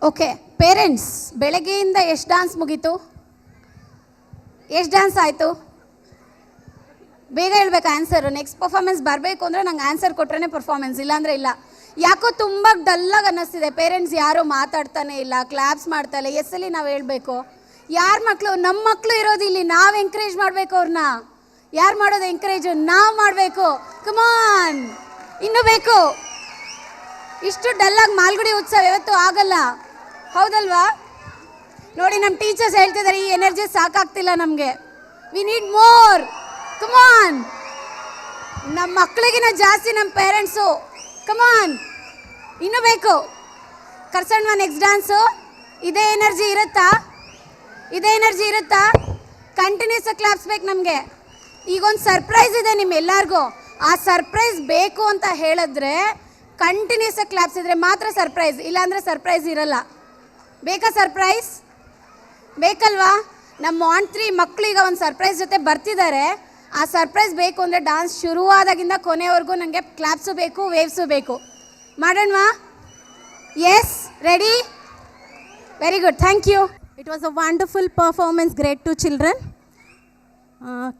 Okay parents, ಬೆಳಗ್ಗೆಯಿಂದ ಎಷ್ಟು dance ಮುಗೀತು? ಎಷ್ಟು ಡ್ಯಾನ್ಸ್ ಆಯಿತು? ಬೇಗ ಹೇಳ್ಬೇಕು ಆನ್ಸರು. ನೆಕ್ಸ್ಟ್ ಪರ್ಫಾರ್ಮೆನ್ಸ್ ಬರಬೇಕು ಅಂದರೆ ನಂಗೆ ಆನ್ಸರ್ ಕೊಟ್ರೇ ಪರ್ಫಾರ್ಮೆನ್ಸ್, ಇಲ್ಲಾಂದರೆ ಇಲ್ಲ. ಯಾಕೋ ತುಂಬ ಡಲ್ಲಾಗಿ ಅನ್ನಿಸ್ತಿದೆ. ಪೇರೆಂಟ್ಸ್ ಯಾರೂ ಮಾತಾಡ್ತಾನೆ ಇಲ್ಲ, ಕ್ಲಾಪ್ಸ್ ಮಾಡ್ತಾಯಿಲ್ಲ. ಎಸ್ಸಲ್ಲಿ ನಾವು ಹೇಳಬೇಕು? ಯಾರ ಮಕ್ಕಳು? ನಮ್ಮ ಮಕ್ಕಳು ಇರೋದು ಇಲ್ಲಿ. ನಾವು ಎಂಕರೇಜ್ ಮಾಡಬೇಕು ಅವ್ರನ್ನ. ಯಾರು ಮಾಡೋದು ಎಂಕರೇಜು? ನಾವು ಮಾಡಬೇಕು. ಕಮಾನ್, ಇನ್ನೂ ಬೇಕು. ಇಷ್ಟು ಡಲ್ಲಾಗಿ ಮಾಲ್ಗುಡಿ ಉತ್ಸವ ಯಾವತ್ತೂ ಆಗಲ್ಲ, ಹೌದಲ್ವಾ? ನೋಡಿ, ನಮ್ಮ ಟೀಚರ್ಸ್ ಹೇಳ್ತಿದ್ದಾರೆ ಈ ಎನರ್ಜಿ ಸಾಕಾಗ್ತಿಲ್ಲ ನಮಗೆ, ವಿ ನೀಡ್ ಮೋರ್. ಕಮಾನ್, ನಮ್ಮ ಮಕ್ಕಳಿಗಿನ ಜಾಸ್ತಿ ನಮ್ಮ ಪೇರೆಂಟ್ಸು. ಕಮಾನ್, ಇನ್ನೂ ಬೇಕು. ಕರ್ಸಣ್ವಾ ನೆಕ್ಸ್ಟ್ ಡ್ಯಾನ್ಸು. ಇದೇ ಎನರ್ಜಿ ಇರುತ್ತಾ? ಇದೇ ಎನರ್ಜಿ ಇರುತ್ತಾ? ಕಂಟಿನ್ಯೂಸ್ ಕ್ಲಾಪ್ಸ್ ಬೇಕು ನಮಗೆ. ಈಗೊಂದು ಸರ್ಪ್ರೈಸ್ ಇದೆ ನಿಮ್ಮೆಲ್ಲರಿಗೂ. ಆ ಸರ್ಪ್ರೈಸ್ ಬೇಕು ಅಂತ ಹೇಳಿದ್ರೆ ಕಂಟಿನ್ಯೂಸ್ ಕ್ಲಾಪ್ಸ್ ಇದ್ರೆ ಮಾತ್ರ ಸರ್ಪ್ರೈಸ್, ಇಲ್ಲಾಂದರೆ ಸರ್ಪ್ರೈಸ್ ಇರಲ್ಲ. ಬೇಕಾ ಸರ್ಪ್ರೈಸ್? ಬೇಕಲ್ವಾ? ನಮ್ಮ ಮಾಂಟ್ರಿ ಮಕ್ಕಳು ಈಗ ಒಂದು ಸರ್ಪ್ರೈಸ್ ಜೊತೆ ಬರ್ತಿದ್ದಾರೆ. ಆ ಸರ್ಪ್ರೈಸ್ ಬೇಕು ಅಂದರೆ ಡ್ಯಾನ್ಸ್ ಶುರುವಾದಾಗಿಂದ ಕೊನೆವರೆಗೂ ನನಗೆ ಕ್ಲಾಪ್ಸು ಬೇಕು, ವೇವ್ಸು ಬೇಕು. ಮಾಡೋಣವಾ? Yes, ready? Very good, thank you. It was a wonderful performance, great to children.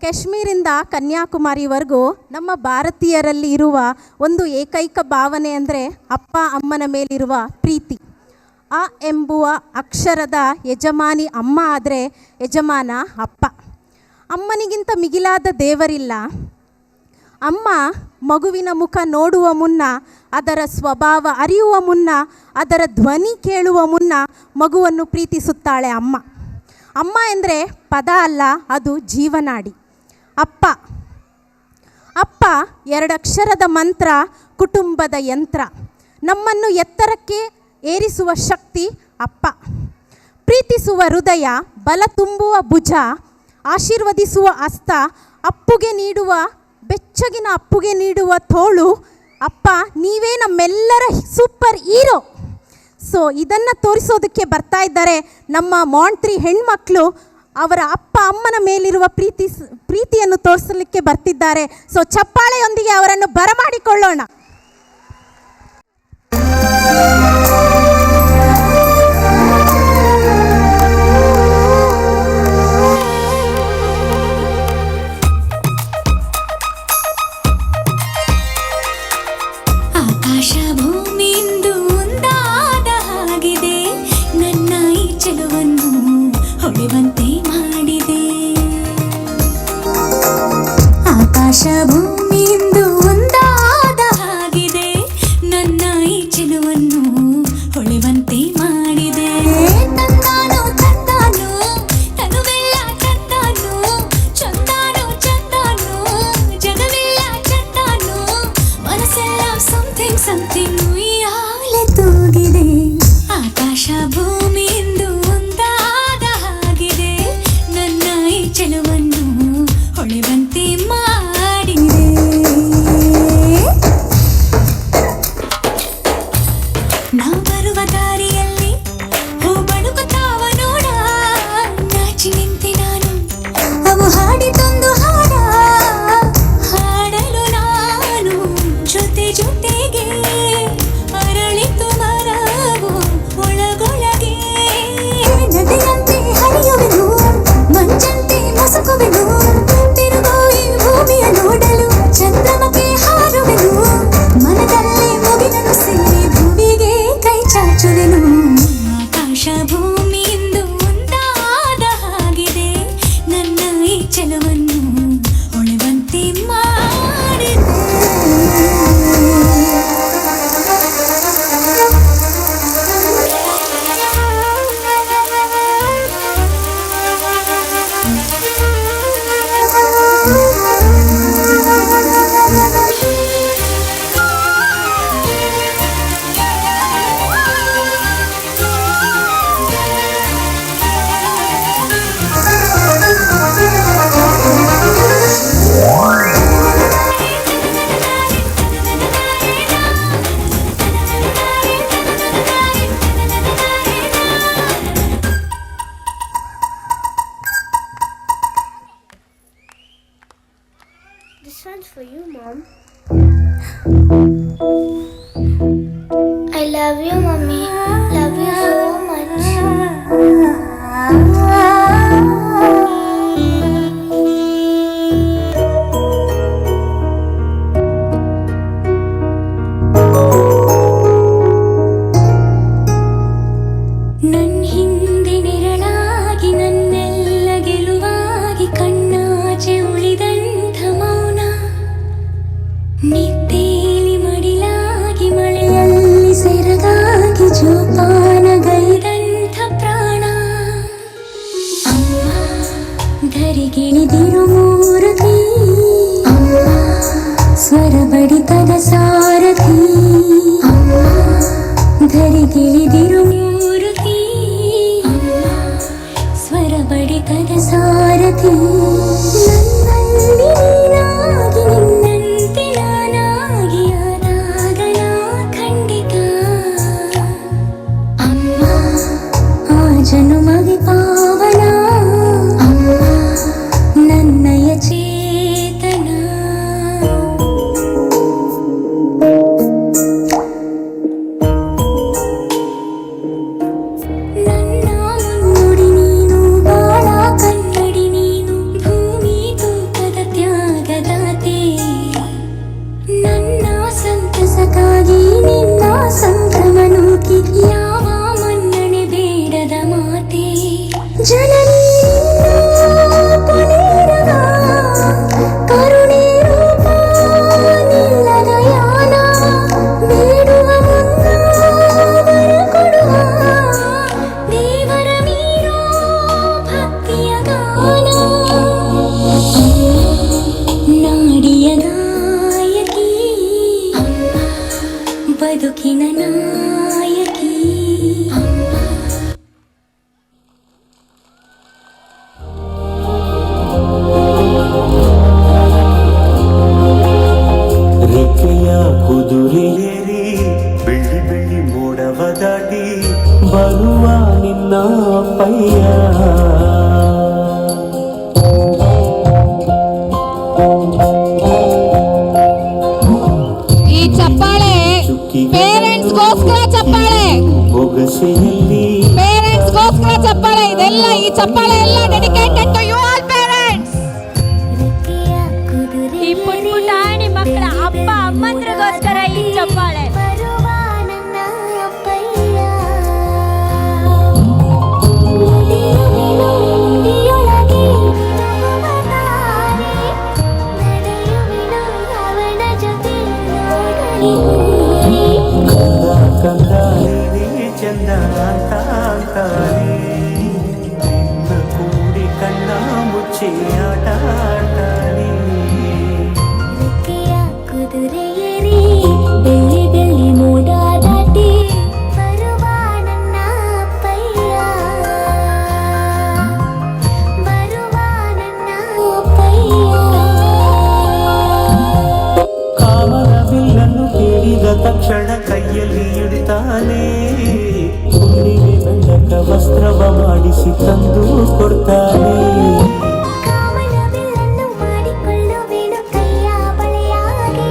ಕಾಶ್ಮೀರಿಂದ ಕನ್ಯಾಕುಮಾರಿವರೆಗೂ ನಮ್ಮ ಭಾರತೀಯರಲ್ಲಿ ಇರುವ ಒಂದು ಏಕೈಕ ಭಾವನೆ ಅಂದರೆ ಅಪ್ಪ ಅಮ್ಮನ ಮೇಲಿರುವ ಪ್ರೀತಿ. ಆ ಎಂಬುವ ಅಕ್ಷರದ ಯಜಮಾನಿ ಅಮ್ಮ ಆದರೆ ಯಜಮಾನ ಅಪ್ಪ. ಅಮ್ಮನಿಗಿಂತ ಮಿಗಿಲಾದ ದೇವರಿಲ್ಲ. ಅಮ್ಮ ಮಗುವಿನ ಮುಖ ನೋಡುವ ಮುನ್ನ, ಅದರ ಸ್ವಭಾವ ಅರಿಯುವ ಮುನ್ನ, ಅದರ ಧ್ವನಿ ಕೇಳುವ ಮುನ್ನ ಮಗುವನ್ನು ಪ್ರೀತಿಸುತ್ತಾಳೆ ಅಮ್ಮ. ಅಮ್ಮ ಎಂದರೆ ಪದ ಅಲ್ಲ, ಅದು ಜೀವನಾಡಿ. ಅಪ್ಪ ಅಪ್ಪ ಎರಡಕ್ಷರದ ಮಂತ್ರ, ಕುಟುಂಬದ ಯಂತ್ರ. ನಮ್ಮನ್ನು ಎತ್ತರಕ್ಕೆ ಏರಿಸುವ ಶಕ್ತಿ ಅಪ್ಪ. ಪ್ರೀತಿಸುವ ಹೃದಯ, ಬಲ ತುಂಬುವ ಭುಜ, ಆಶೀರ್ವದಿಸುವ ಹಸ್ತ, ಅಪ್ಪುಗೆ ನೀಡುವ ಬೆಚ್ಚಗಿನ ಅಪ್ಪುಗೆ ನೀಡುವ ತೋಳು. ಅಪ್ಪ, ನೀವೇ ನಮ್ಮೆಲ್ಲರ ಸೂಪರ್ ಹೀರೋ. ಸೊ ಇದನ್ನು ತೋರಿಸೋದಕ್ಕೆ ಬರ್ತಾ ಇದ್ದಾರೆ ನಮ್ಮ ಮಾಂಟ್ರಿ ಹೆಣ್ಮಕ್ಳು. ಅವರ ಅಪ್ಪ ಅಮ್ಮನ ಮೇಲಿರುವ ಪ್ರೀತಿಯನ್ನು ತೋರಿಸಲಿಕ್ಕೆ ಬರ್ತಿದ್ದಾರೆ. ಸೊ ಚಪ್ಪಾಳೆಯೊಂದಿಗೆ ಅವರನ್ನು ಬರಮಾಡಿಕೊಳ್ಳೋಣ. ಆಕಾಶ ಭೂಮಿಯಿಂದ ಒಂದಾದ ಹಾಗಿದೆ, ನನ್ನ ಈ ಚೆಲುವನ್ನು ಮುಗಿಲಿದಿರು ಮೂರುತಿ ಸ್ವರ ಬಡಿತದ ಸಾರಥಿ ನನ್ನಲ್ಲಿ ನೀನಾಗಿ ನಿನ್ನಂತೆ ನಾನಾಗಿ ಆದಾಗ ನಾ ಖಂಡಿತ ಅಮ್ಮ ಆ ಜನುಮಗೆ ಪಾವನ ಅಮ್ಮ ನನ್ನಯ ಚೇತನ ನನ್ನ ಮುನ್ನುಡಿ ನೀನು ಬಾಳ ಕನ್ನಡಿ ನೀನು ಭೂಮಿ ತೂಕದ ತ್ಯಾಗದಾತೆ ನನ್ನ ಸಂತಸಕ್ಕಾಗಿ ನಿನ್ನ ಸಂಭ್ರಮ ನೂಕಿ ಯಾವ ಮನ್ನಣೆ ಬೇಡದ ಮಾತೆ ಜನನಿ ಕೊನೆರದ ಕರುಣೆ ರೂಪ ನಿಲ್ಲದ ಯಾನ ಬೇಡುವ ಮುನ್ನ ವರ ಕೊಡುವ ದೇವರ ಮೀರೋ ಭಕ್ತಿಯ ಗಾನ ನಾಡಿಯ ನಾಯಕಿ ಬದುಕಿನ ನಾಯಕಿ ರೆಕ್ಕೆಯ ಕುದುರೆಯೇರಿ ಬೆಳ್ಳಿ ಬೆಳ್ಳಿ ಮೋಡವ ದಾಟಿ ಬರುವ ನಿನ್ನ ಅಪ್ಪಯ್ಯ ಈ ಚಪ್ಪಾಳೆ ಪೇರೆಂಟ್ಸ್ಗೋಸ್ಕರ ಚಪ್ಪಾಳೆ, ಬೊಗಸೆಯಲ್ಲಿ ಪೇರೆಂಟ್ಸ್ಗೋಸ್ಕರ ಚಪ್ಪಾಳೆ. ಇದೆಲ್ಲ ಈ ಚಪ್ಪಾಳೆ ಎಲ್ಲ dedicated to you all parents. ಈ ಪುಟಾಣಿ ಮಕ್ಕಳ ಅಪ್ಪ ಅಮ್ಮಂದ್ರಿಗೋಸ್ಕರ ಈ ಚಪ್ಪಾಳೆ. ಬರುವ ನನ್ನ ಅಪ್ಪಯ್ಯ ನುಡಿಯೊಳಗೆ ನಡೆಯುವಿನು ಅವನ ಜೊತೆ ನೋಡಲಿ ಕಂದ ನೀನೇ ಚಂದ ಅಂತ ಅಂತಾನೆ ನಿನ್ನ ಕೂಡಿ ಕಣ್ಣ ಮುಚ್ಚಿ ಆಟ ಆಡ್ತಾನೆ ರೆಕ್ಕೆಯ ಕುದುರೆಯೇರಿ ಬೆಳ್ಳಿ ಬೆಳ್ಳಿ ಮೋಡ ದಾಟಿ ಬರುವ ನನ್ನ ಅಪ್ಪಯ್ಯ ಬರುವ ನನ್ನ ಅಪ್ಪಯ್ಯ ಕಾಮನ ಬಿಲ್ಲನ್ನು ಕೇಳಿದ ತಕ್ಷಣ ಕೈಯಲ್ಲಿ ಇಡ್ತಾನೆ ಹುಣ್ಣಿಮೆ ಬೆಳಕ ವಸ್ತ್ರವ ಮಾಡಿಸಿ ತಂದು ಕೊಡ್ತಾನೆ ಕಾಮನ ಬಿಲ್ಲನ್ನು ಮಾಡಿಕೊಳ್ಳುವೆನು ಕೈಯ ಬಳೆಯಾಗಿ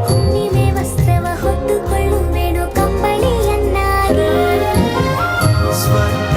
ಹುಣ್ಣಿಮೆ ವಸ್ತ್ರವ ಹೊತ್ತುಕೊಳ್ಳುವೆನು ಕಂಬಳಿಯನ್ನಾಗಿ ಸ್ವರ್ಗ